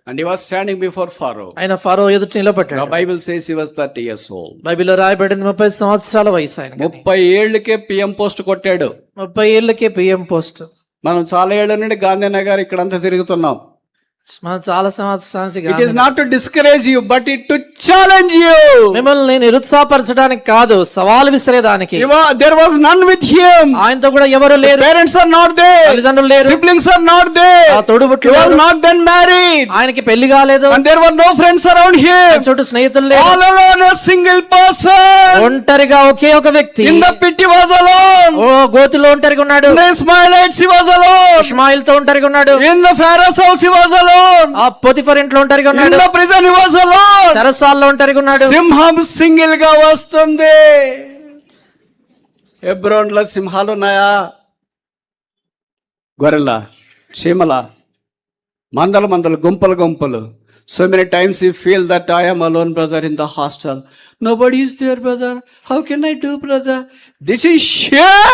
And he was standing before Pharaoh. ఆయన ఫరో ఎదుట The నిలబడ్డాడు. Bible says he was 30 years old. బైబిల్లో రాయబడింది 30 సంవత్సరాల వయసు ఆయన. 30 ఏళ్లకే పిఎం పోస్ట్ కొట్టాడు. 30 ఏళ్ళకే పిఎం పోస్ట్. మనం చాలా ఏళ్ల నుండి గాంధీనగర్ ఇక్కడంతా తిరుగుతున్నాం. మనం చాలా సంవత్సరాల నుంచి It is not to discourage you, but it to challenge you. మిమ్మల్ని నిరుత్సాహపరచడానికి కాదు, సవాలు విసిరేదానికి. There was none with him. ఆయనతో కూడా ఎవరు లేరు. Parents are not there. తల్లిదండ్రులు లేరు. Siblings are not there. ఆ తోడుబుట్లు He was not then married. ఆయనకి పెళ్లి కాలేదు. And there were no friends around him. చుట్టూ స్నేహితులు లేరు. All alone, a single person. ఒంటరిగా ఒకే ఒక వ్యక్తి. In the pit he was alone. ఓ గోతిలో ఒంటరిగా ఉన్నాడు. In the Ishmaelites he was alone. ఇష్మాయిల్తో ఒంటరిగా ఉన్నాడు. In the Pharaoh's house he was alone. ఆ పోతిఫర్ ఇంట్లో ఒంటరిగా In ఉన్నాడు. the prison he was alone. చెరసాలలో ఒంటరిగా ఉన్నాడు. సింహం సింగిల్ గా వస్తుంది. హెబ్రోన్ లో సింహాలు ఉన్నాయా? గొర్రెల, చీమల, మందలు మందలు, గుంపలు గుంపలు. So many times you feel that I am alone, brother, in the hostel. Nobody is there, brother. How can I do, brother? This is shame.